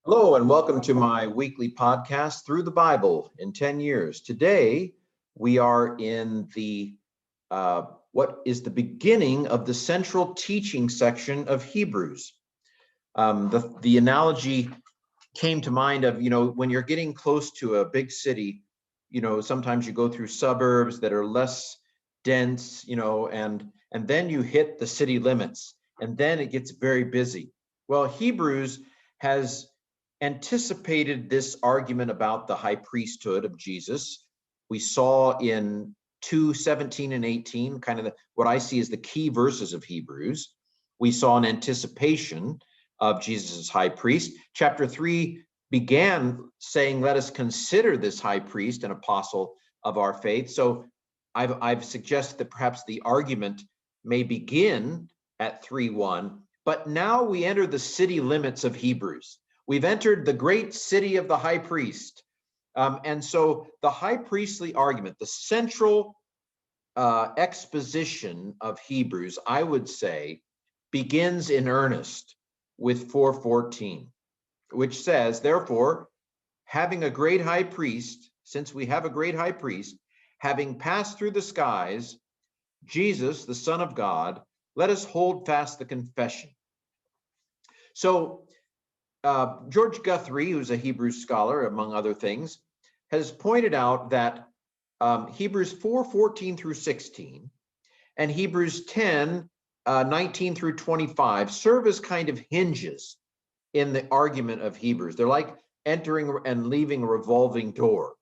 Hello, and welcome to my weekly podcast, Through the Bible in 10 Years. Today, we are in what is the beginning of the central teaching section of Hebrews. The analogy came to mind of, when you're getting close to a big city, sometimes you go through suburbs that are less dense, and then you hit the city limits, and then it gets very busy. Well, Hebrews has anticipated this argument about the high priesthood of Jesus. We saw in 2:17 and 18, kind of what I see as the key verses of Hebrews. We saw an anticipation of Jesus as high priest. Chapter 3 began saying, let us consider this high priest an apostle of our faith. So I've suggested that perhaps the argument may begin at 3:1, but now we enter the city limits of Hebrews. We've entered the great city of the high priest. And so the high priestly argument, the central exposition of Hebrews, I would say, begins in earnest with 4:14, which says, therefore, having a great high priest, since we have a great high priest, having passed through the skies, Jesus, the Son of God, let us hold fast the confession. So George Guthrie, who's a Hebrew scholar, among other things, has pointed out that Hebrews 4:14 through 16 and Hebrews 10:19 through 25 serve as kind of hinges in the argument of Hebrews. They're like entering and leaving a revolving door.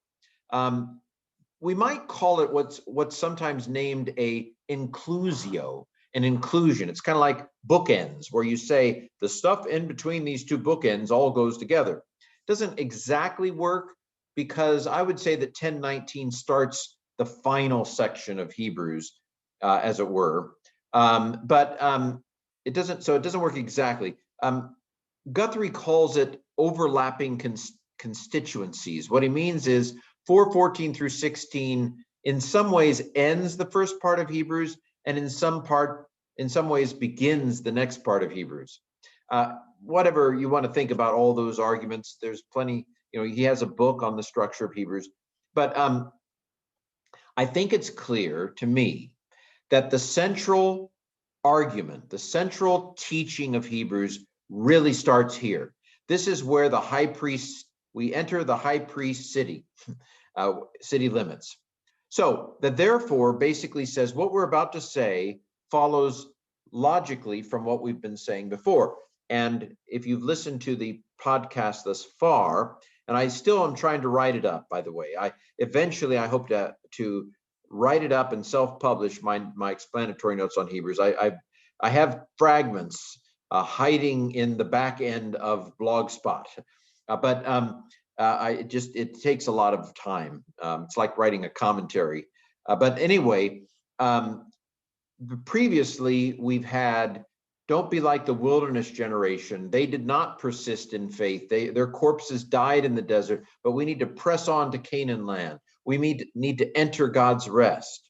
We might call it what's sometimes named a inclusio, an inclusion. It's kind of like bookends, where you say the stuff in between these two bookends all goes together. Doesn't exactly work, because I would say that 10:19 starts the final section of Hebrews, as it were. But it doesn't work exactly. Guthrie calls it overlapping constituencies. What he means is 4:14 through 16 in some ways ends the first part of Hebrews, and in some ways begins the next part of Hebrews. Whatever you want to think about all those arguments, there's plenty. He has a book on the structure of Hebrews, but I think it's clear to me that the central argument, the central teaching of Hebrews really starts here. This is where we enter the high priest city, city limits. So that therefore basically says what we're about to say follows logically from what we've been saying before. And if you've listened to the podcast thus far, and I still am trying to write it up, by the way, eventually I hope to write it up and self-publish my explanatory notes on Hebrews. I have fragments hiding in the back end of Blogspot, but it takes a lot of time. It's like writing a commentary. But anyway, previously we've had, don't be like the wilderness generation. They did not persist in faith. Their corpses died in the desert, but we need to press on to Canaan land. We need to enter God's rest.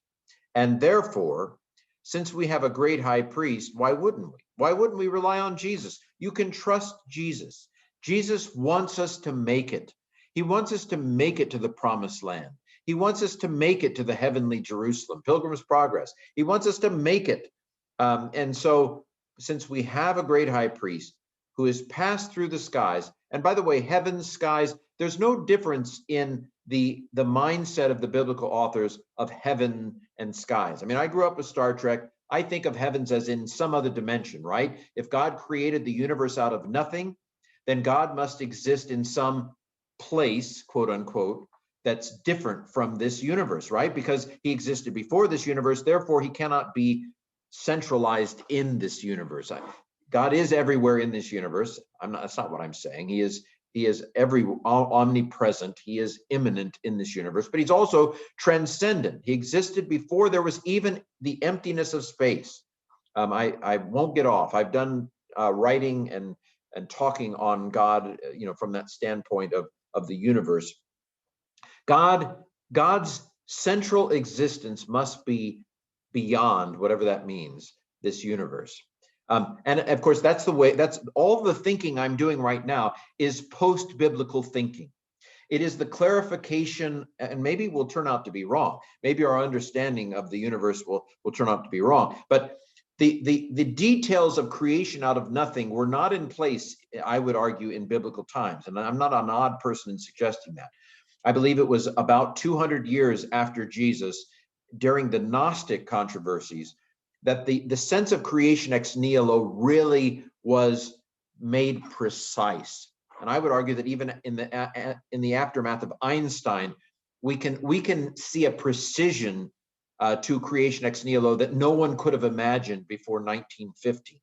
And therefore, since we have a great high priest, why wouldn't we? Why wouldn't we rely on Jesus? You can trust Jesus. Jesus wants us to make it. He wants us to make it to the promised land. He wants us to make it to the heavenly Jerusalem, Pilgrim's Progress. He wants us to make it. And so, since we have a great high priest who has passed through the skies, and by the way, heaven, skies, there's no difference in the mindset of the biblical authors of heaven and skies. I mean, I grew up with Star Trek. I think of heavens as in some other dimension, right? If God created the universe out of nothing, then God must exist in some place, quote unquote, that's different from this universe, right? Because he existed before this universe, therefore he cannot be centralized in this universe. God is everywhere in this universe. That's not what I'm saying. He is omnipresent. He is immanent in this universe, but he's also transcendent. He existed before there was even the emptiness of space. I won't get off. I've done writing and talking on God, from that standpoint of the universe. God's central existence must be beyond, whatever that means, this universe. And of course, that's the way, that's all the thinking I'm doing right now is post-biblical thinking. It is the clarification, and maybe we'll turn out to be wrong. Maybe our understanding of the universe will turn out to be wrong. But the details of creation out of nothing were not in place, I would argue, in biblical times. And I'm not an odd person in suggesting that. I believe it was about 200 years after Jesus, during the Gnostic controversies, that the sense of creation ex nihilo really was made precise. And I would argue that even in the aftermath of Einstein, we can see a precision to creation ex nihilo that no one could have imagined before 1950.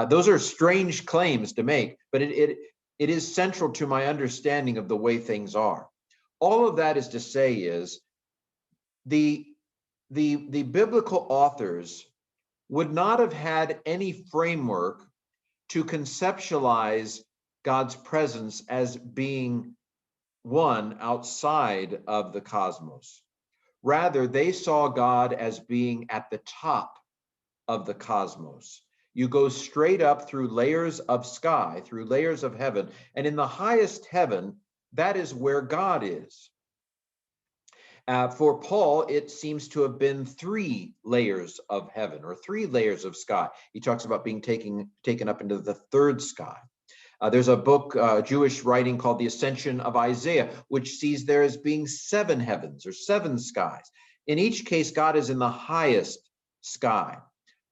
Those are strange claims to make, but it is central to my understanding of the way things are. All of that is to say is the biblical authors would not have had any framework to conceptualize God's presence as being one outside of the cosmos. Rather, they saw God as being at the top of the cosmos. You go straight up through layers of sky, through layers of heaven, and in the highest heaven, that is where God is. For Paul, it seems to have been 3 layers of heaven or 3 layers of sky. He talks about being taken up into the 3rd sky. There's a book, Jewish writing called the Ascension of Isaiah, which sees there as being 7 heavens or 7 skies. In each case, God is in the highest sky.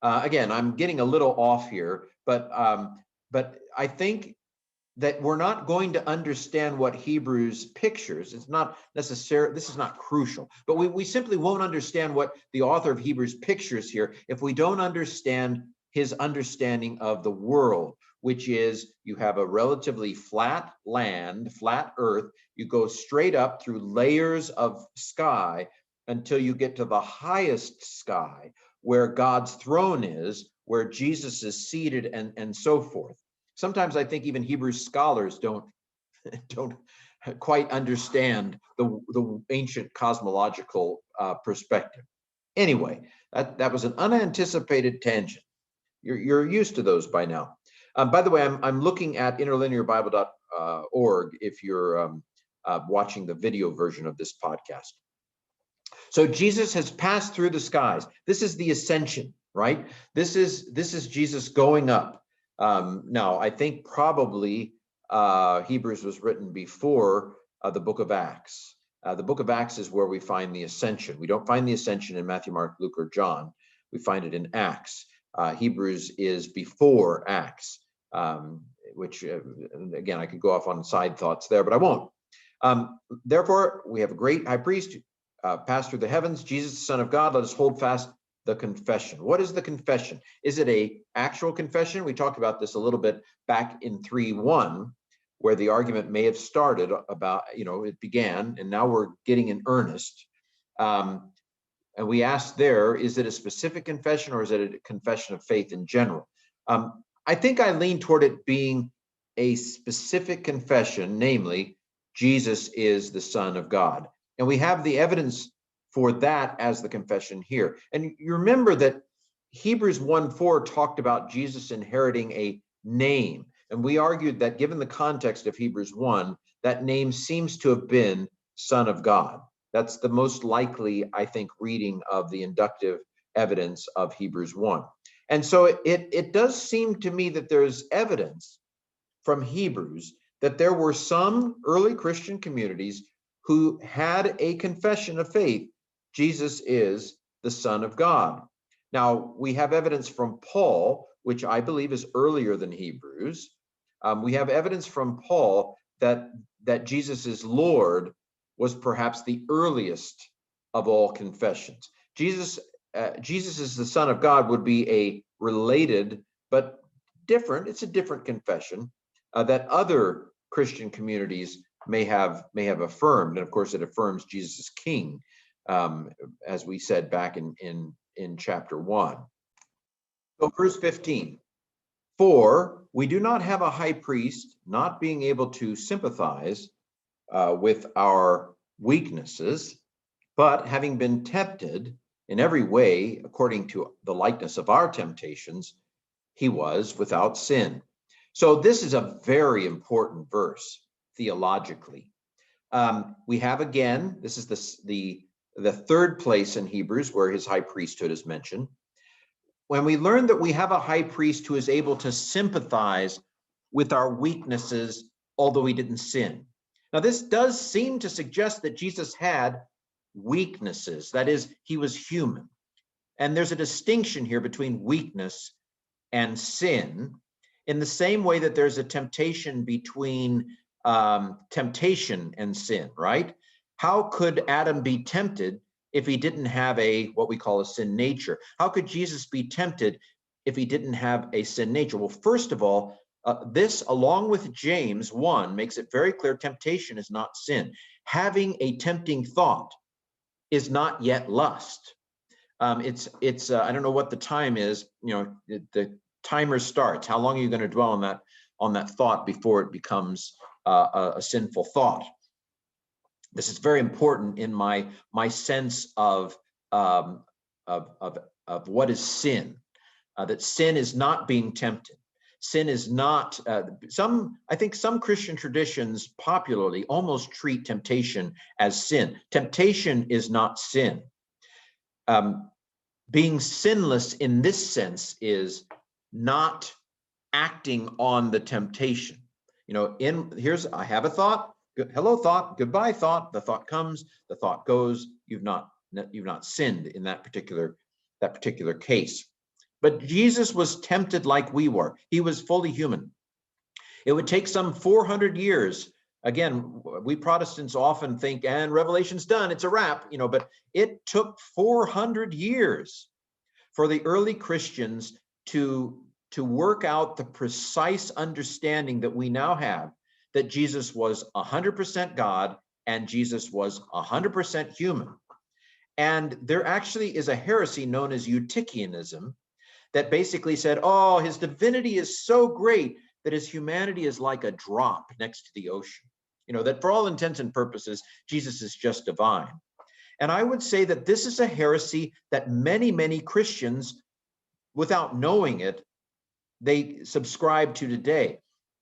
Again, I'm getting a little off here, but I think that we're not going to understand what Hebrews pictures. It's not necessary, this is not crucial, but we simply won't understand what the author of Hebrews pictures here if we don't understand his understanding of the world, which is you have a relatively flat land, flat earth, you go straight up through layers of sky until you get to the highest sky, where God's throne is, where Jesus is seated, and so forth. Sometimes I think even Hebrew scholars don't quite understand the ancient cosmological perspective. Anyway, that was an unanticipated tangent. You're used to those by now. By the way, I'm looking at interlinearbible.org if you're watching the video version of this podcast. So Jesus has passed through the skies. This is the ascension, right? This is Jesus going up. Now, I think probably Hebrews was written before the book of Acts. The book of Acts is where we find the ascension. We don't find the ascension in Matthew, Mark, Luke, or John. We find it in Acts. Hebrews is before Acts, which, again, I could go off on side thoughts there, but I won't. Therefore, we have a great high priest passed through the heavens, Jesus, the Son of God. Let us hold fast the confession. What is the confession? Is it a actual confession? We talked about this a little bit back in 3:1, where the argument may have started about, it began, and now we're getting in earnest. And we asked there, is it a specific confession or is it a confession of faith in general? I think I lean toward it being a specific confession, namely, Jesus is the Son of God. And we have the evidence for that as the confession here. And you remember that Hebrews 1:4 talked about Jesus inheriting a name. And we argued that given the context of Hebrews 1, that name seems to have been Son of God. That's the most likely, I think, reading of the inductive evidence of Hebrews 1. And so it does seem to me that there's evidence from Hebrews that there were some early Christian communities who had a confession of faith. Jesus is the Son of God. Now, we have evidence from Paul, which I believe is earlier than Hebrews. We have evidence from Paul that Jesus is Lord was perhaps the earliest of all confessions. Jesus is the Son of God would be a related but different, it's a different confession that other Christian communities may have affirmed. And of course, it affirms Jesus is King, as we said back in chapter 1. So verse 15, for we do not have a high priest not being able to sympathize with our weaknesses, but having been tempted in every way according to the likeness of our temptations, he was without sin. So this is a very important verse theologically. We have again, this is the third place in Hebrews where his high priesthood is mentioned. When we learn that we have a high priest who is able to sympathize with our weaknesses, although he didn't sin. Now, this does seem to suggest that Jesus had weaknesses. That is, he was human. And there's a distinction here between weakness and sin, in the same way that there's a temptation between temptation and sin, right? How could Adam be tempted if he didn't have what we call a sin nature? How could Jesus be tempted if he didn't have a sin nature? Well, first of all, this, along with James 1, makes it very clear temptation is not sin. Having a tempting thought is not yet lust. It's I don't know what the time is. The timer starts. How long are you going to dwell on that thought before it becomes a sinful thought? This is very important in my sense of what is sin. That sin is not being tempted. Sin is not. I think some Christian traditions popularly almost treat temptation as sin. Temptation is not sin. Being sinless in this sense is not acting on the temptation. I have a thought. Hello, thought. Goodbye, thought. The thought comes. The thought goes. You've not sinned in that particular case. But Jesus was tempted like we were. He was fully human. It would take some 400 years. Again, we Protestants often think, and Revelation's done, it's a wrap, but it took 400 years for the early Christians to work out the precise understanding that we now have, that Jesus was 100% God and Jesus was 100% human. And there actually is a heresy known as Eutychianism that basically said, oh, his divinity is so great that his humanity is like a drop next to the ocean. That for all intents and purposes, Jesus is just divine. And I would say that this is a heresy that many, many Christians, without knowing it, they subscribe to today.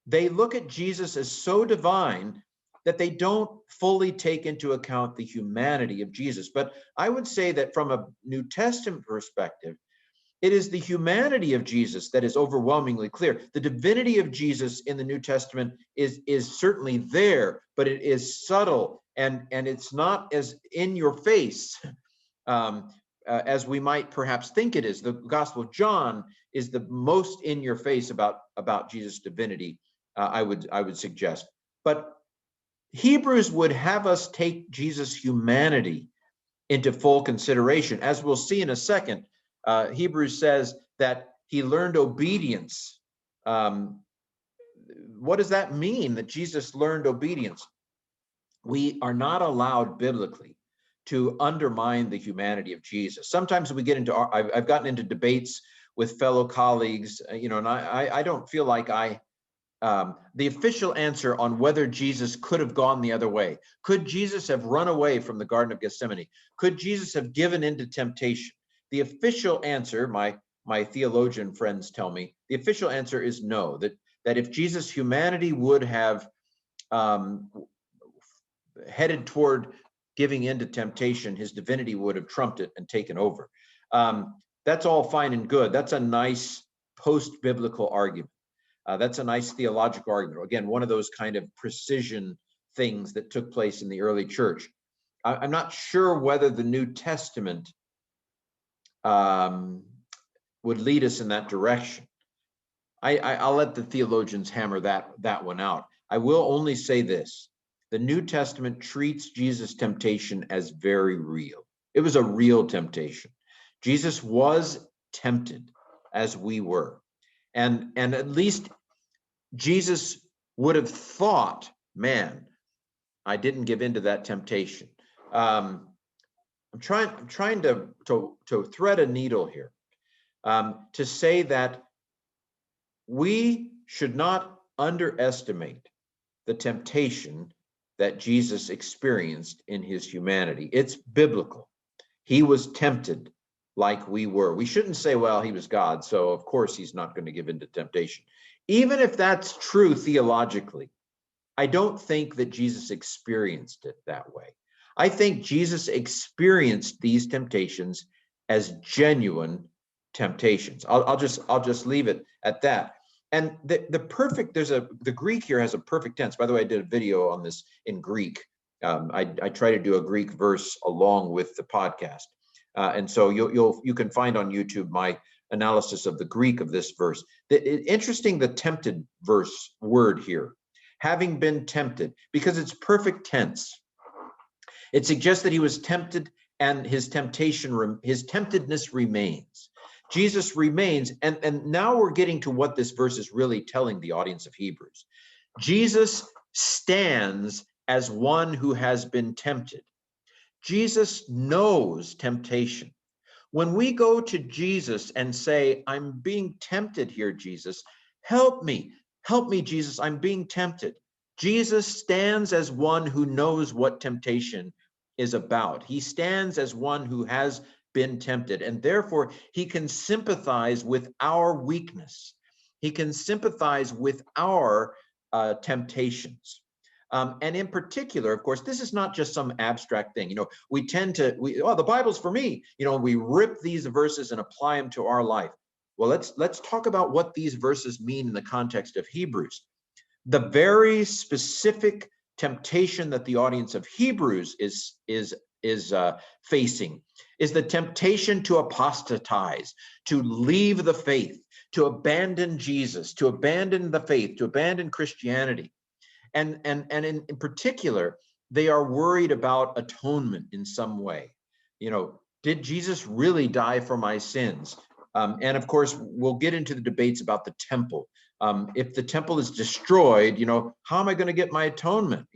They look at Jesus as so divine that they don't fully take into account the humanity of Jesus. But I would say that from a New Testament perspective, it is the humanity of Jesus that is overwhelmingly clear. The divinity of Jesus in the New Testament is certainly there, but it is subtle and it's not as in your face as we might perhaps think it is. The Gospel of John is the most in your face about Jesus' divinity, I would suggest. But Hebrews would have us take Jesus' humanity into full consideration. As we'll see in a second, Hebrews says that he learned obedience. What does that mean, that Jesus learned obedience? We are not allowed biblically to undermine the humanity of Jesus. Sometimes we get into, I've gotten into debates with fellow colleagues, and I don't feel like the official answer on whether Jesus could have gone the other way. Could Jesus have run away from the Garden of Gethsemane? Could Jesus have given into temptation? The official answer, my theologian friends tell me, the official answer is no, that if Jesus' humanity would have headed toward giving into temptation, his divinity would have trumped it and taken over. That's all fine and good. That's a nice post-biblical argument. That's a nice theological argument. Again, one of those kind of precision things that took place in the early church. I'm not sure whether the New Testament would lead us in that direction. I'll let the theologians hammer that one out. I will only say this: the New Testament treats Jesus' temptation as very real. It was a real temptation. Jesus was tempted as we were, and at least Jesus would have thought, man, I didn't give in to that temptation. I'm trying to thread a needle here, to say that we should not underestimate the temptation that Jesus experienced in his humanity. It's biblical. He was tempted like we were. We shouldn't say, well, he was God, so of course he's not going to give in to temptation. Even if that's true theologically, I don't think that Jesus experienced it that way. I think Jesus experienced these temptations as genuine temptations. I'll just leave it at that. And the Greek here has a perfect tense. By the way, I did a video on this in Greek. I try to do a Greek verse along with the podcast. And so you can find on YouTube my analysis of the Greek of this verse. Interesting, the tempted verse word here, having been tempted, because it's perfect tense. It suggests that he was tempted and his temptedness remains. Jesus remains, and now we're getting to what this verse is really telling the audience of Hebrews. Jesus stands as one who has been tempted. Jesus knows temptation. When we go to Jesus and say, I'm being tempted here, Jesus, help me, Jesus, I'm being tempted. Jesus stands as one who knows what temptation is about. He stands as one who has been tempted, and therefore he can sympathize with our weakness. He can sympathize with our temptations. And in particular, of course, this is not just some abstract thing. We tend to, the Bible's for me. We rip these verses and apply them to our life. Well, let's talk about what these verses mean in the context of Hebrews. The very specific temptation that the audience of Hebrews is facing is the temptation to apostatize, to leave the faith, to abandon Jesus, to abandon the faith, to abandon Christianity. And in particular, they are worried about atonement in some way. Did Jesus really die for my sins? And of course, we'll get into the debates about the temple. If the temple is destroyed, how am I going to get my atonement?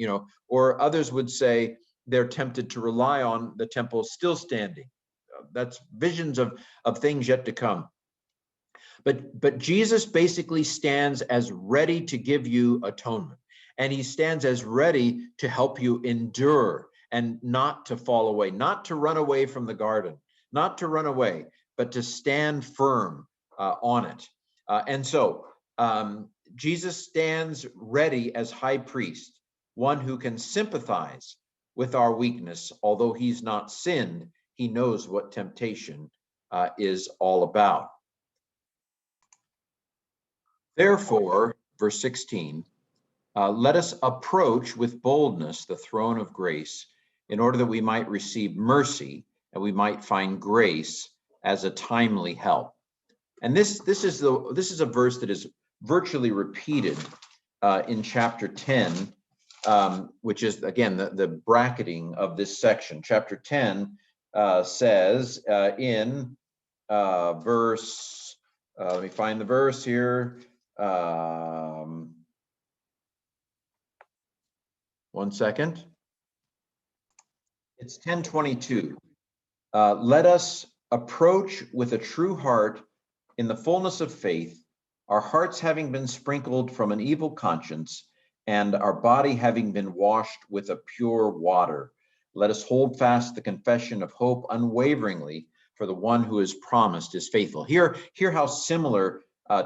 Or others would say they're tempted to rely on the temple still standing. That's visions of things yet to come. But Jesus basically stands as ready to give you atonement. And he stands as ready to help you endure and not to fall away, not to run away from the garden, not to run away, but to stand firm on it. And so Jesus stands ready as high priest, one who can sympathize with our weakness. Although he's not sinned, he knows what temptation is all about. Therefore, verse 16, let us approach with boldness the throne of grace, in order that we might receive mercy and we might find grace as a timely help. And this is a verse that is virtually repeated in chapter 10, which is again the bracketing of this section. Chapter 10 says in verse. Let me find the verse here. One second. It's 10:22. Let us approach with a true heart in the fullness of faith, our hearts having been sprinkled from an evil conscience, and our body having been washed with a pure water. Let us hold fast the confession of hope unwaveringly, for the one who is promised is faithful. Hear how similar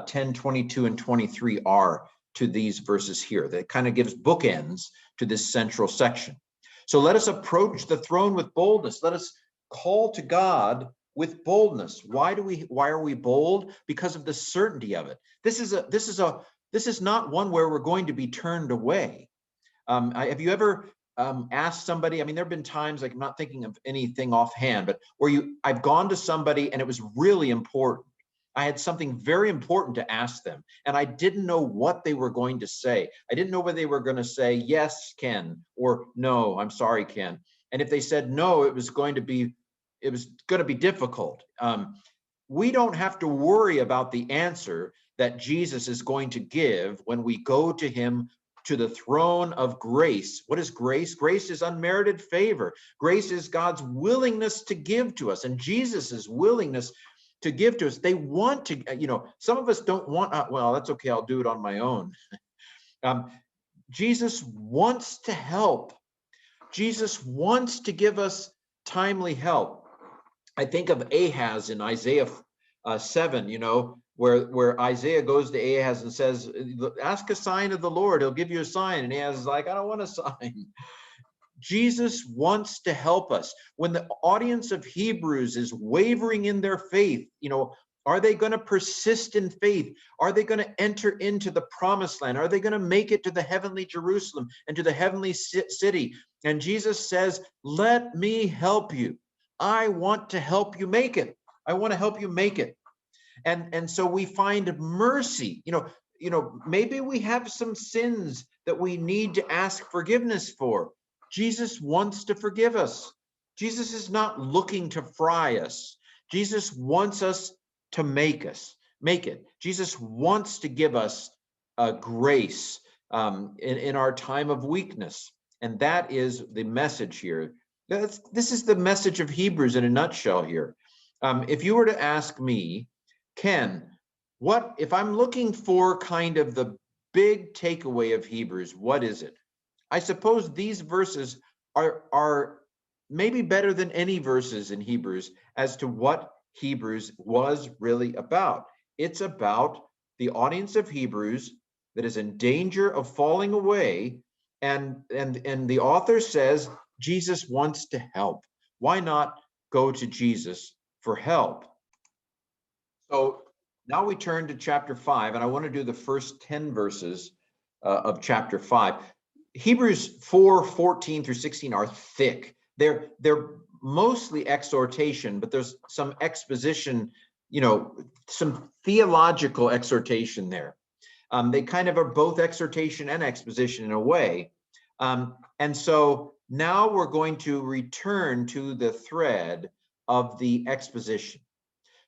10, 22, and 23 are to these verses here. That kind of gives bookends to this central section. So let us approach the throne with boldness. Let us call to God with boldness. Why are we bold? Because of the certainty of it. This is not one where we're going to be turned away. Have you ever asked somebody? I mean, there have been times, like I'm not thinking of anything offhand, but where I've gone to somebody and it was really important. I had something very important to ask them, and I didn't know what they were going to say. I didn't know whether they were going to say, yes, Ken, or no, I'm sorry, Ken. And if they said no, it was going to be difficult. We don't have to worry about the answer that Jesus is going to give when we go to him, to the throne of grace. What is grace? Grace is unmerited favor. Grace is God's willingness to give to us, and Jesus's willingness to give to us. They want to, some of us don't want, well, that's okay, I'll do it on my own. Jesus wants to help. Jesus wants to give us timely help. I think of Ahaz in Isaiah 7, where Isaiah goes to Ahaz and says, ask a sign of the Lord, he'll give you a sign. And Ahaz is like, I don't want a sign. Jesus wants to help us. When the audience of Hebrews is wavering in their faith, are they going to persist in faith? Are they going to enter into the promised land? Are they going to make it to the heavenly Jerusalem and to the heavenly city? And Jesus says, let me help you. I want to help you make it. I want to help you make it. And so we find mercy. Maybe we have some sins that we need to ask forgiveness for. Jesus wants to forgive us. Jesus is not looking to fry us. Jesus wants us to make it. Jesus wants to give us grace in our time of weakness. And that is the message here. This is the message of Hebrews in a nutshell here. If you were to ask me, Ken, what if I'm looking for kind of the big takeaway of Hebrews, what is it? I suppose these verses are maybe better than any verses in Hebrews as to what Hebrews was really about. It's about the audience of Hebrews that is in danger of falling away, and the author says Jesus wants to help. Why not go to Jesus for help? So now we turn to chapter 5, and I want to do the first 10 verses of chapter 5. Hebrews 4:14 through 16 are thick. They're mostly exhortation, but there's some exposition, some theological exhortation there. They kind of are both exhortation and exposition in a way. And so now we're going to return to the thread of the exposition.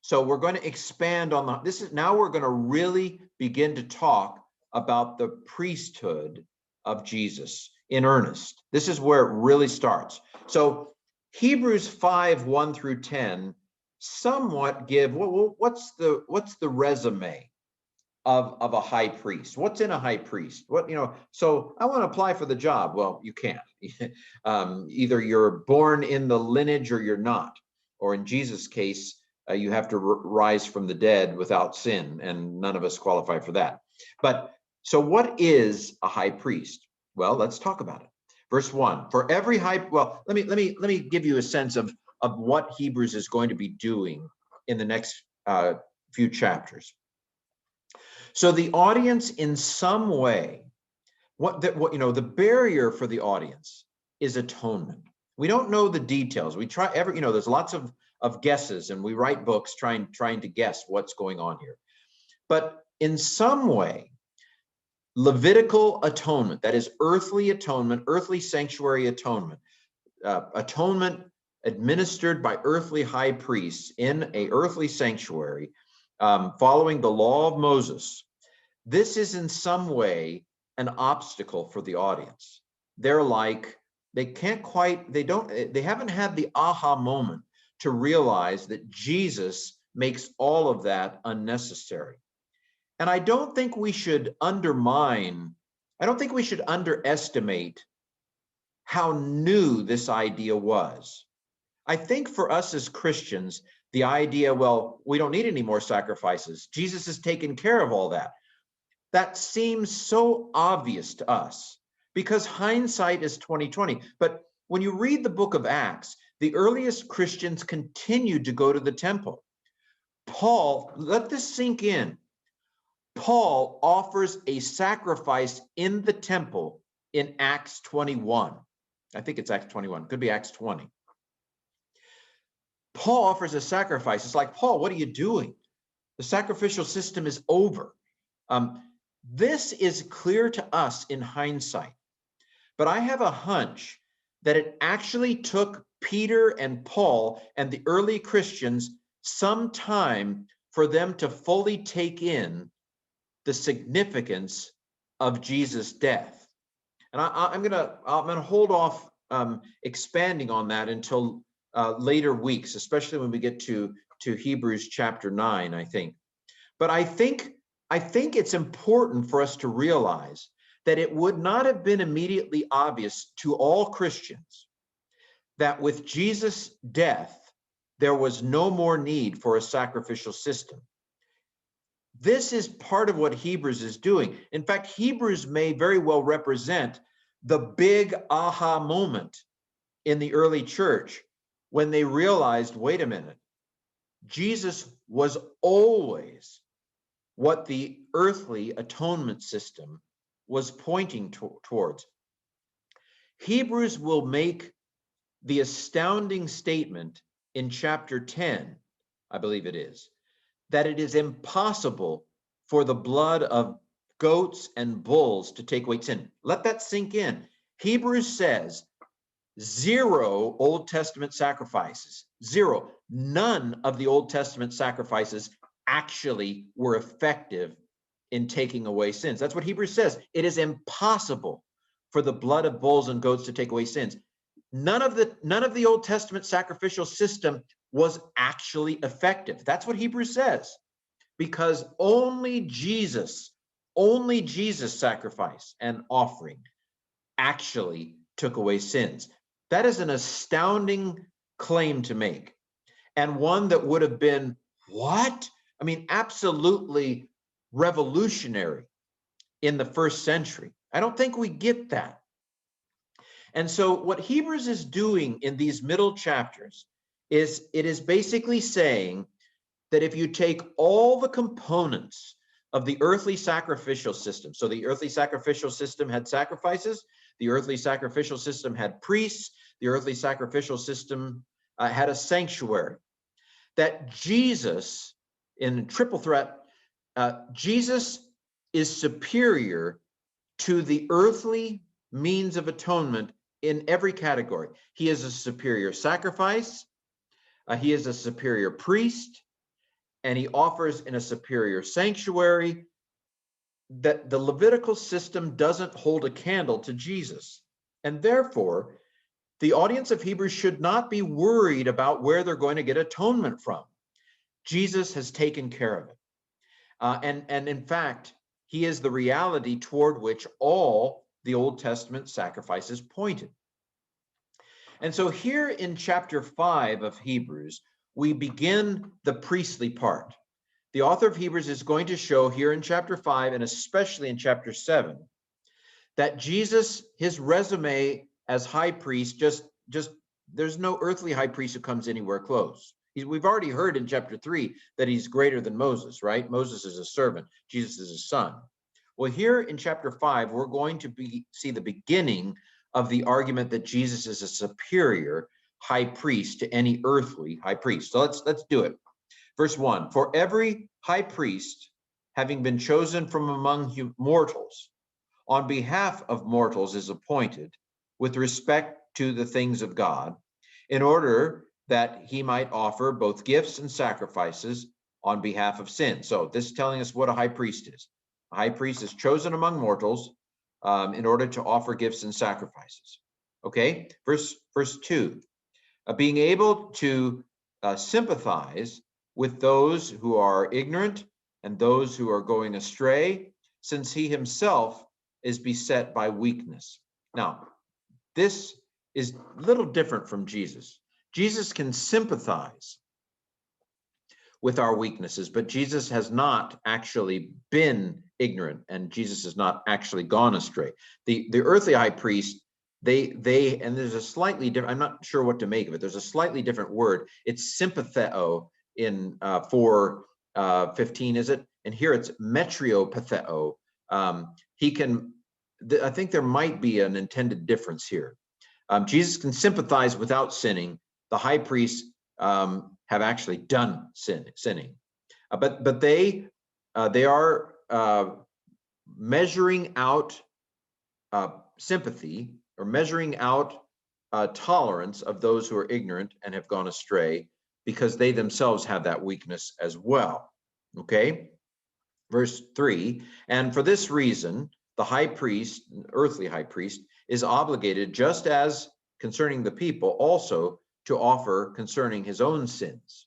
So we're going to expand on now we're going to really begin to talk about the priesthood of Jesus in earnest. This is where it really starts. So Hebrews 5:1 through 10 somewhat give what's the resume of a high priest. What's in a high priest? So I want to apply for the job. Well, you can't. Either you're born in the lineage or you're not. Or in Jesus' case, you have to rise from the dead without sin, and none of us qualify for that. But so what is a high priest? Well, let's talk about it. Verse 1, for every let me give you a sense of what Hebrews is going to be doing in the next few chapters. So the audience, in some way, the barrier for the audience is atonement. We don't know the details. We try there's lots of guesses, and we write books trying to guess what's going on here. But in some way, Levitical atonement, that is earthly atonement, earthly sanctuary atonement, atonement administered by earthly high priests in a earthly sanctuary, following the law of Moses, this is in some way an obstacle for the audience. They're like, they haven't had the aha moment to realize that Jesus makes all of that unnecessary. And I don't think we should underestimate how new this idea was. I think for us as Christians, the idea, well, we don't need any more sacrifices. Jesus has taken care of all that. That seems so obvious to us because hindsight is 20/20. But when you read the book of Acts, the earliest Christians continued to go to the temple. Paul, let this sink in. Paul offers a sacrifice in the temple in Acts 21. I think it's Acts 21, could be Acts 20. Paul offers a sacrifice. It's like, Paul, what are you doing? The sacrificial system is over. This is clear to us in hindsight, but I have a hunch that it actually took Peter and Paul and the early Christians some time for them to fully take in the significance of Jesus' death. And I'm gonna hold off expanding on that until later weeks, especially when we get to Hebrews chapter 9, I think. But I think it's important for us to realize that it would not have been immediately obvious to all Christians that with Jesus' death, there was no more need for a sacrificial system. This is part of what Hebrews is doing. In fact, Hebrews may very well represent the big aha moment in the early church when they realized, wait a minute, Jesus was always what the earthly atonement system was pointing towards. Hebrews will make the astounding statement in chapter 10, I believe it is, that it is impossible for the blood of goats and bulls to take away sin. Let that sink in. Hebrews says 0 Old Testament sacrifices, 0. None of the Old Testament sacrifices actually were effective in taking away sins. That's what Hebrews says. It is impossible for the blood of bulls and goats to take away sins. None of the Old Testament sacrificial system was actually effective. That's what Hebrews says, because only Jesus sacrifice and offering actually took away sins. That is an astounding claim to make, and one that would have been, what? I mean, absolutely revolutionary in the first century. I don't think we get that. And so what Hebrews is doing in these middle chapters is it is basically saying that if you take all the components of the earthly sacrificial system, so the earthly sacrificial system had sacrifices, the earthly sacrificial system had priests, the earthly sacrificial system had a sanctuary, that Jesus, in triple threat, Jesus is superior to the earthly means of atonement in every category. He is a superior sacrifice, he is a superior priest, and he offers in a superior sanctuary. That the Levitical system doesn't hold a candle to Jesus. And therefore, the audience of Hebrews should not be worried about where they're going to get atonement from. Jesus has taken care of it. And in fact, he is the reality toward which all the Old Testament sacrifices pointed. And so here in chapter 5 of Hebrews, we begin the priestly part. The author of Hebrews is going to show here in chapter 5, and especially in chapter 7, that Jesus, his resume as high priest, just there's no earthly high priest who comes anywhere close. We've already heard in chapter 3 that he's greater than Moses, right? Moses is a servant, Jesus is a son. Well, here in chapter 5, we're going to see the beginning of the argument that Jesus is a superior high priest to any earthly high priest. So let's do it. Verse 1, for every high priest, having been chosen from among mortals, on behalf of mortals is appointed with respect to the things of God, in order that he might offer both gifts and sacrifices on behalf of sin. So this is telling us what a high priest is. A high priest is chosen among mortals in order to offer gifts and sacrifices. Okay, verse 2, being able to sympathize with those who are ignorant and those who are going astray, since he himself is beset by weakness. Now, this is a little different from Jesus. Jesus can sympathize with our weaknesses, but Jesus has not actually been ignorant, and Jesus has not actually gone astray. The earthly high priest, they and there's a slightly different, I'm not sure what to make of it. There's a slightly different word. It's sympatheo in 4:15, is it? And here it's metriopatheo. He can, I think there might be an intended difference here. Jesus can sympathize without sinning. The high priests have actually done sinning, but they are measuring out sympathy, or measuring out tolerance of those who are ignorant and have gone astray, because they themselves have that weakness as well. Okay, verse 3, and for this reason, the high priest, earthly high priest, is obligated, just as concerning the people, also to offer concerning his own sins.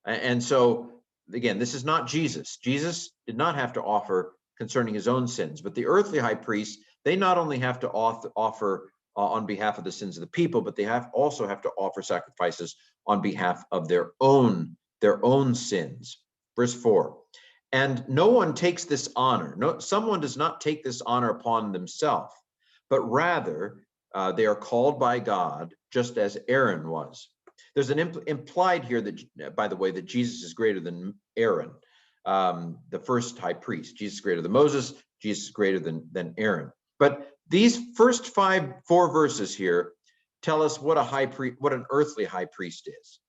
And so, again, this is not Jesus. Jesus did not have to offer concerning his own sins, but the earthly high priests, they not only have to offer on behalf of the sins of the people, but they also have to offer sacrifices on behalf of their own sins. Verse 4. And no one takes this honor. Someone does not take this honor upon themselves, but rather they are called by God, just as Aaron was. There's an implied here that, by the way, that Jesus is greater than Aaron, the first high priest. Jesus is greater than Moses. Jesus is greater than Aaron. But these first four verses here tell us what an earthly high priest is.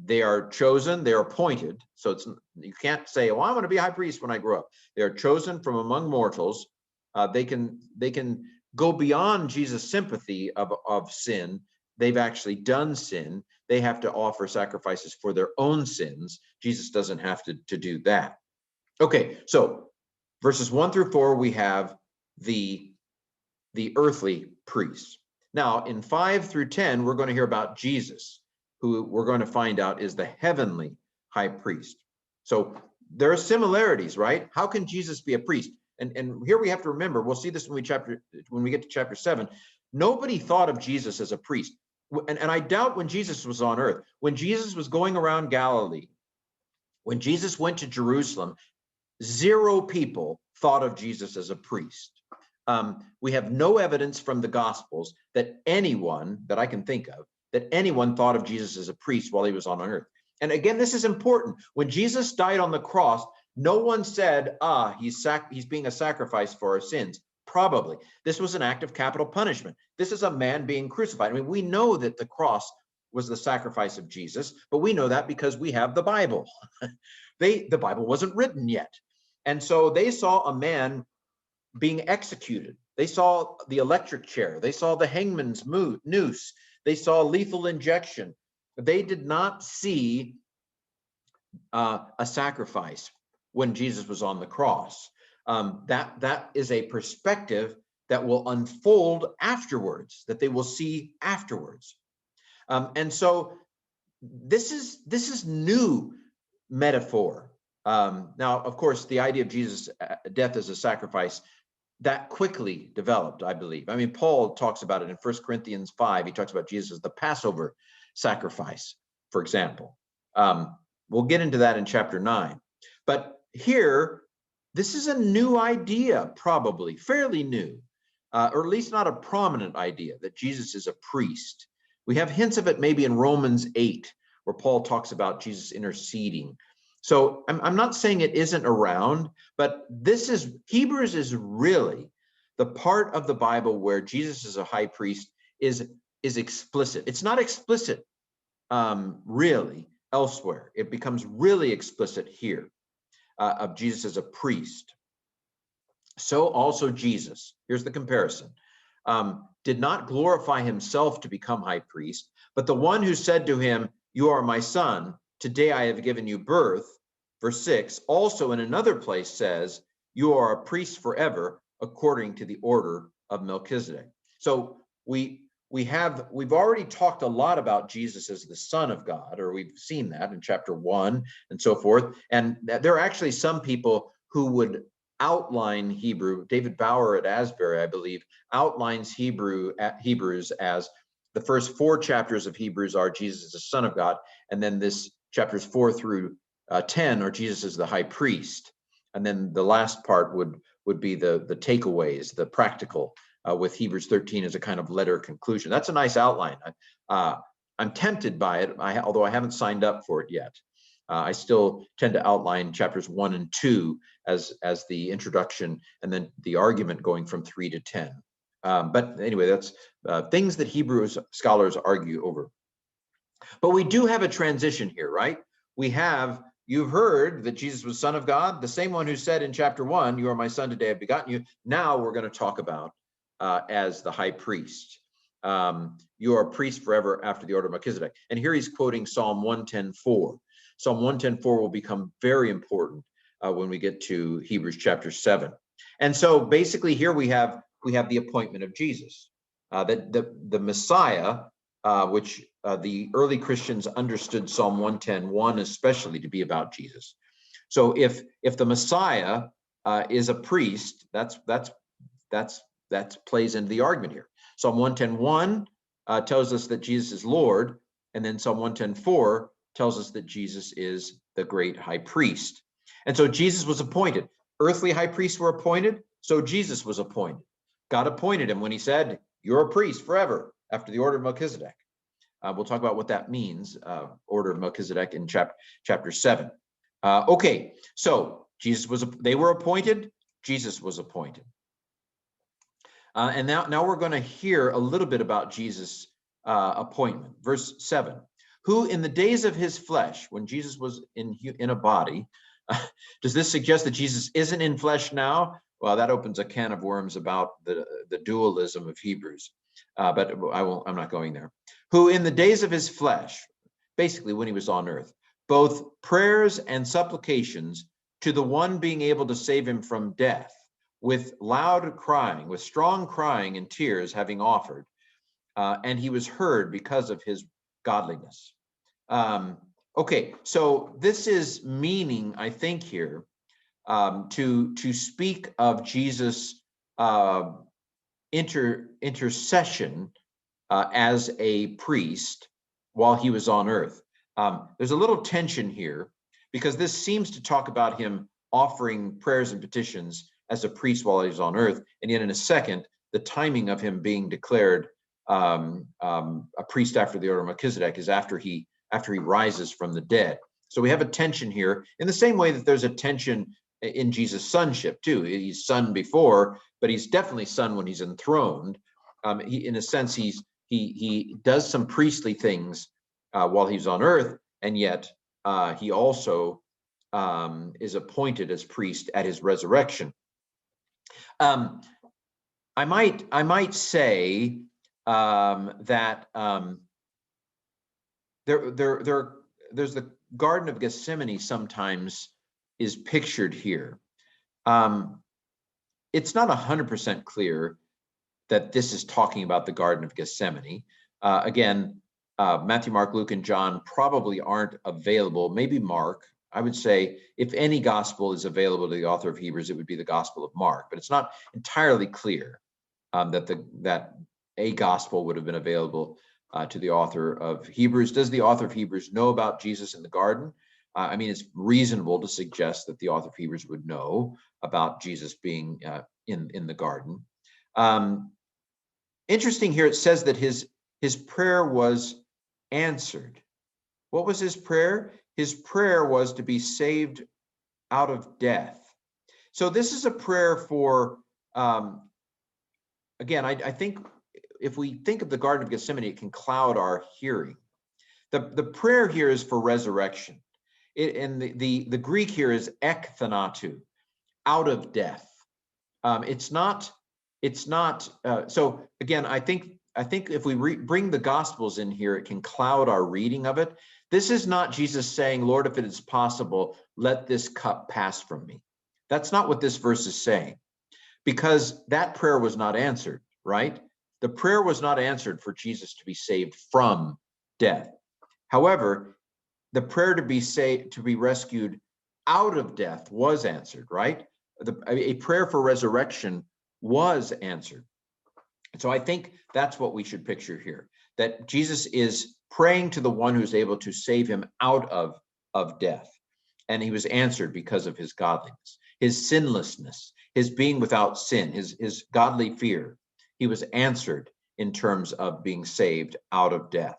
They are chosen, they are appointed. So you can't say, "Oh, I want to be high priest when I grow up." They are chosen from among mortals. They can go beyond Jesus' sympathy of sin. They've actually done sin. They have to offer sacrifices for their own sins. Jesus doesn't have to do that. Okay, so verses 1 through 4, we have the earthly priests. Now, in 5 through 10, we're going to hear about Jesus, who we're going to find out is the heavenly high priest. So there are similarities, right? How can Jesus be a priest? And here we have to remember, we'll see this when we get to chapter 7. Nobody thought of Jesus as a priest. And I doubt when Jesus was on earth, when Jesus was going around Galilee, when Jesus went to Jerusalem, 0 people thought of Jesus as a priest. We have no evidence from the Gospels that anyone that I can think of, that anyone thought of Jesus as a priest while he was on earth. And again, this is important. When Jesus died on the cross, no one said, he's being a sacrifice for our sins. Probably. This was an act of capital punishment. This is a man being crucified. I mean, we know that the cross was the sacrifice of Jesus, but we know that because we have the Bible. The Bible wasn't written yet. And so they saw a man being executed. They saw the electric chair. They saw the hangman's noose. They saw lethal injection. They did not see a sacrifice when Jesus was on the cross. That is a perspective that will unfold afterwards, that they will see afterwards. And so this is new metaphor. Now, of course, the idea of Jesus' death as a sacrifice, that quickly developed, I believe. I mean, Paul talks about it in 1 Corinthians 5. He talks about Jesus as the Passover sacrifice, for example. We'll get into that in chapter 9. But here, this is a new idea, probably, fairly new, or at least not a prominent idea, that Jesus is a priest. We have hints of it maybe in Romans 8, where Paul talks about Jesus interceding. So I'm not saying it isn't around, but Hebrews is really the part of the Bible where Jesus is a high priest is explicit. It's not explicit really elsewhere. It becomes really explicit here of Jesus as a priest. So also Jesus, here's the comparison, did not glorify himself to become high priest, but the one who said to him, "You are my son, today I have given you birth," verse 6, also in another place says, "You are a priest forever, according to the order of Melchizedek." So we've already talked a lot about Jesus as the Son of God, or we've seen that in chapter 1 and so forth. And there are actually some people who would outline Hebrew. David Bauer at Asbury, I believe, outlines Hebrews as the first 4 chapters of Hebrews are Jesus as the Son of God, and then this chapters 4 through 10 are Jesus as the high priest, and then the last part would be the takeaways, the practical, with Hebrews 13 as a kind of letter conclusion. That's a nice outline. I'm tempted by it, although I haven't signed up for it yet. I still tend to outline chapters 1 and 2 as the introduction, and then the argument going from 3 to 10. But anyway, that's things that Hebrew scholars argue over. But we do have a transition here, right? You've heard that Jesus was Son of God, the same one who said in chapter 1, "You are my son, today I've begotten you." Now we're going to talk about as the high priest. You are a priest forever after the order of Melchizedek. And here he's quoting Psalm 110:4. Psalm 110:4 will become very important when we get to Hebrews chapter 7. And so basically here we have the appointment of Jesus, that the Messiah, which the early Christians understood Psalm 110:1 especially to be about Jesus. So if the Messiah is a priest, that plays into the argument here. Psalm 110:1 tells us that Jesus is Lord, and then Psalm 110:4 tells us that Jesus is the great high priest. And so Jesus was appointed. Earthly high priests were appointed, so Jesus was appointed. God appointed him when he said, "You're a priest forever," after the order of Melchizedek. We'll talk about what that means, order of Melchizedek, in chapter 7. Okay, so they were appointed, Jesus was appointed. And now we're going to hear a little bit about Jesus' appointment. Verse 7, who in the days of his flesh, when Jesus was in a body, does this suggest that Jesus isn't in flesh now? Well, that opens a can of worms about the dualism of Hebrews, but I'm not going there. Who in the days of his flesh, basically when he was on earth, both prayers and supplications to the one being able to save him from death, with loud crying, with strong crying and tears having offered, and he was heard because of his godliness. Okay, so this is meaning, I think, here to speak of Jesus' intercession as a priest while he was on earth. There's a little tension here because this seems to talk about him offering prayers and petitions as a priest while he was on earth, and yet in a second, the timing of him being declared a priest after the order of Melchizedek is after he rises from the dead. So we have a tension here in the same way that there's a tension in Jesus' sonship too. He's son before, but he's definitely son when he's enthroned. In a sense, he does some priestly things while he's on earth, and yet he also is appointed as priest at his resurrection. I might say that there's the Garden of Gethsemane sometimes is pictured here. It's not 100% clear that this is talking about the Garden of Gethsemane. Again, Matthew, Mark, Luke, and John probably aren't available. Maybe Mark. I would say if any gospel is available to the author of Hebrews, it would be the Gospel of Mark. But it's not entirely clear that a gospel would have been available to the author of Hebrews. Does the author of Hebrews know about Jesus in the garden? I mean, it's reasonable to suggest that the author of Hebrews would know about Jesus being in the garden. Interesting here, it says that his prayer was answered. What was his prayer? His prayer was to be saved out of death. So this is a prayer for, again, I think if we think of the Garden of Gethsemane, it can cloud our hearing. The prayer here is for resurrection. And the Greek here is ekthanatou, out of death. It's not. So again, I think if we bring the Gospels in here, it can cloud our reading of it. This is not Jesus saying, "Lord, if it is possible, let this cup pass from me." That's not what this verse is saying, because that prayer was not answered, right? The prayer was not answered for Jesus to be saved from death. However, the prayer to be rescued out of death was answered, right? A prayer for resurrection was answered. So I think that's what we should picture here, that Jesus is praying to the one who's able to save him out of death. And he was answered because of his godliness, his sinlessness, his being without sin, his godly fear. He was answered in terms of being saved out of death.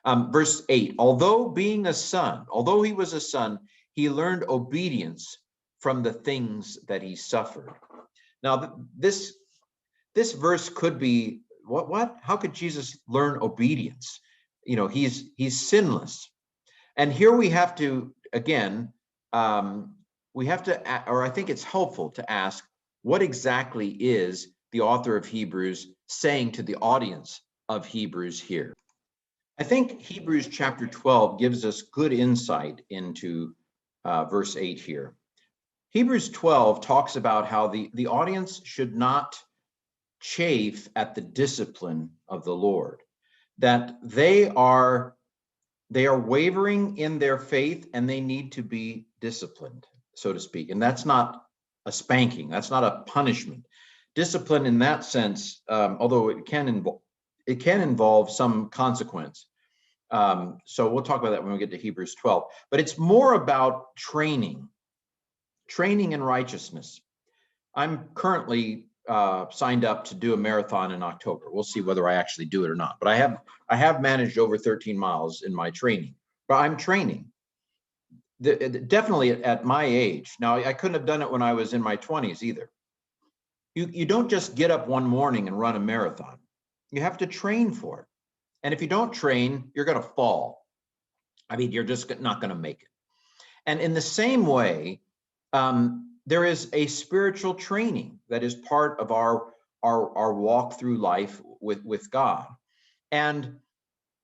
Verse 8, although he was a son, he learned obedience from the things that he suffered. Now, this verse could be, what? How could Jesus learn obedience? You know, he's sinless. And here we have to, again, or I think it's helpful to ask, what exactly is the author of Hebrews saying to the audience of Hebrews here? I think Hebrews chapter 12 gives us good insight into verse 8 here. Hebrews 12 talks about how the audience should not chafe at the discipline of the Lord, that they are wavering in their faith and they need to be disciplined, so to speak. And that's not a spanking, that's not a punishment. discipline in that sense, although it can involve some consequence. So we'll talk about that when we get to Hebrews 12. But it's more about training in righteousness. I'm currently signed up to do a marathon in October. We'll see whether I actually do it or not. But I have managed over 13 miles in my training. But I'm training. Definitely at my age. Now, I couldn't have done it when I was in my 20s either. You don't just get up one morning and run a marathon. You have to train for it. And if you don't train, you're going to fall. I mean, you're just not going to make it. And in the same way, there is a spiritual training that is part of our walk through life with God. And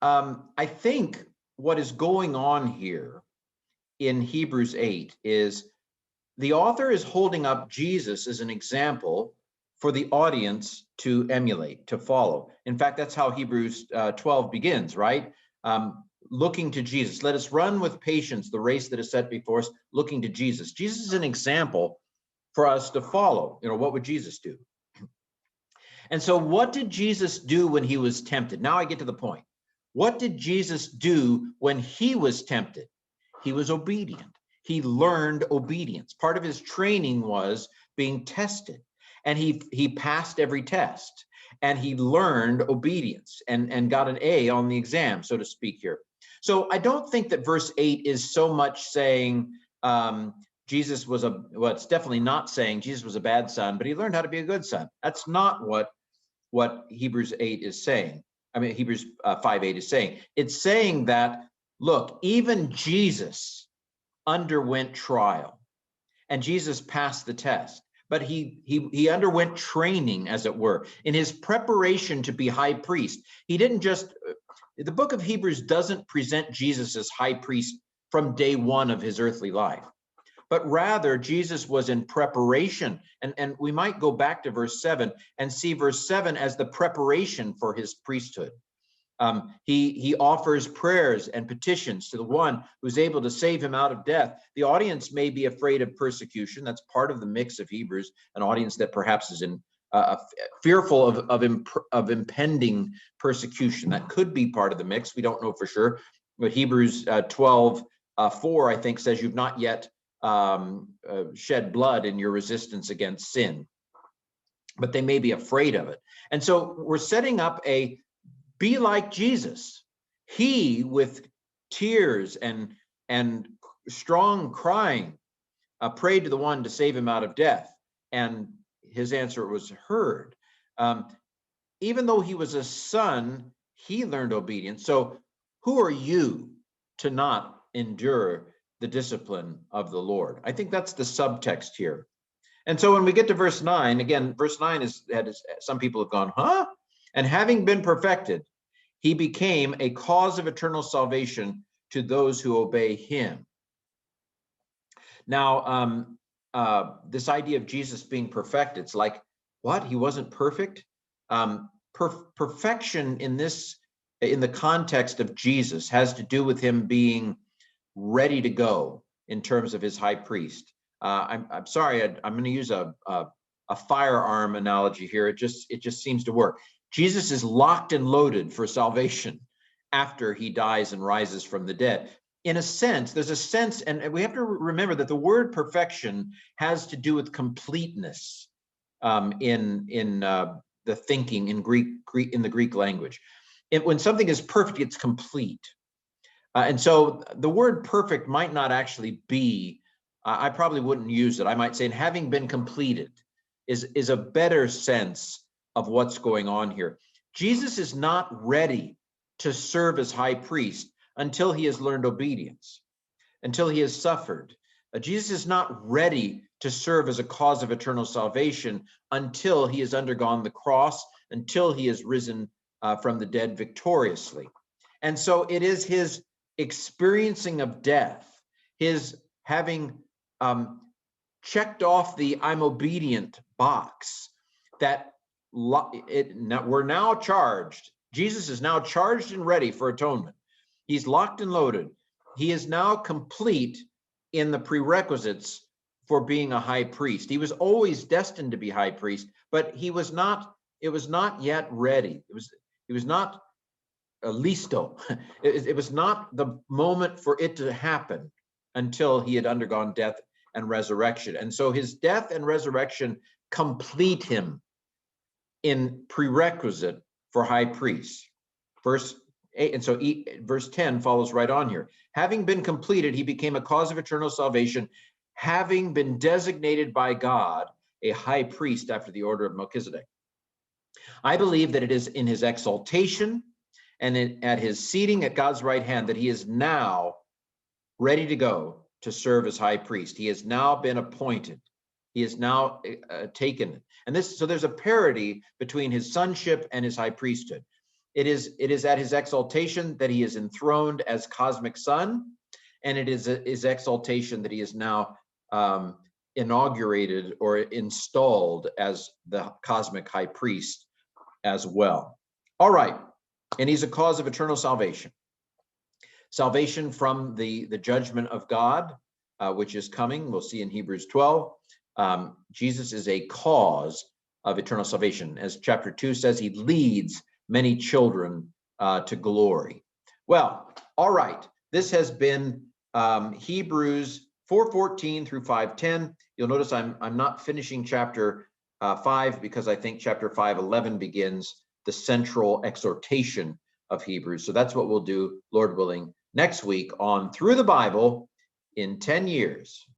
I think what is going on here in Hebrews 8 is the author is holding up Jesus as an example for the audience to emulate, to follow. In fact, that's how Hebrews 12 begins, right? Looking to Jesus. Let us run with patience the race that is set before us, looking to Jesus. Jesus is an example for us to follow. You know, what would Jesus do? And so what did Jesus do when he was tempted? Now I get to the point. What did Jesus do when he was tempted? He was obedient. He learned obedience. Part of his training was being tested. And he passed every test. And he learned obedience and got an A on the exam, so to speak here. So I don't think that verse 8 is so much saying Jesus was well, it's definitely not saying Jesus was a bad son, but he learned how to be a good son. That's not what Hebrews 8 is saying. I mean, Hebrews 5:8 is saying. It's saying that, look, even Jesus underwent trial, and Jesus passed the test. But he underwent training, as it were, in his preparation to be high priest. He didn't just, the book of Hebrews doesn't present Jesus as high priest from day one of his earthly life, but rather Jesus was in preparation. And we might go back to verse 7 and see verse 7 as the preparation for his priesthood. He offers prayers and petitions to the one who's able to save him out of death. The audience may be afraid of persecution. That's part of the mix of Hebrews, an audience that perhaps is fearful of impending persecution. That could be part of the mix. We don't know for sure. But Hebrews 12:4, I think, says you've not yet shed blood in your resistance against sin. But they may be afraid of it. And so we're setting up a be like Jesus. He, with tears and strong crying, prayed to the one to save him out of death, and his answer was heard. Even though he was a son, he learned obedience. So who are you to not endure the discipline of the Lord? I think that's the subtext here. And so when we get to verse 9, again, verse 9 is, some people have gone, huh? And having been perfected, he became a cause of eternal salvation to those who obey him. Now, this idea of Jesus being perfect, it's like, what? He wasn't perfect? Perfection in the context of Jesus has to do with him being ready to go in terms of his high priest. I'm sorry, I'm going to use a firearm analogy here. It just seems to work. Jesus is locked and loaded for salvation after he dies and rises from the dead. In a sense, there's a sense, and we have to remember that the word perfection has to do with completeness in the thinking in the Greek language. When something is perfect, it's complete. And so the word perfect might not actually be, I probably wouldn't use it. I might say, and having been completed is a better sense of what's going on here. Jesus is not ready to serve as high priest until he has learned obedience, until he has suffered. Jesus is not ready to serve as a cause of eternal salvation until he has undergone the cross, until he has risen from the dead victoriously. And so it is his experiencing of death, his having checked off the I'm obedient box, that we're now charged. Jesus is now charged and ready for atonement. He's locked and loaded. He is now complete in the prerequisites for being a high priest. He was always destined to be high priest, but it was not yet ready. He was not listo. It was not the moment for it to happen until he had undergone death and resurrection. And so his death and resurrection complete him in prerequisite for high priest. Verse 8, and so verse 10 follows right on here. Having been completed, he became a cause of eternal salvation, having been designated by God a high priest after the order of Melchizedek. I believe that it is in his exaltation and at his seating at God's right hand that he is now ready to go to serve as high priest. He has now been appointed. He is now taken. And so there's a parity between his sonship and his high priesthood. It is at his exaltation that he is enthroned as cosmic son, and it is his exaltation that he is now inaugurated or installed as the cosmic high priest as well. All right, and he's a cause of eternal salvation. Salvation from the judgment of God, which is coming. We'll see in Hebrews 12. Jesus is a cause of eternal salvation. As chapter 2 says, he leads many children to glory. Well, all right. This has been Hebrews 4:14 through 5:10. You'll notice I'm not finishing chapter 5 because I think chapter 5:11 begins the central exhortation of Hebrews. So that's what we'll do, Lord willing, next week on Through the Bible in 10 Years.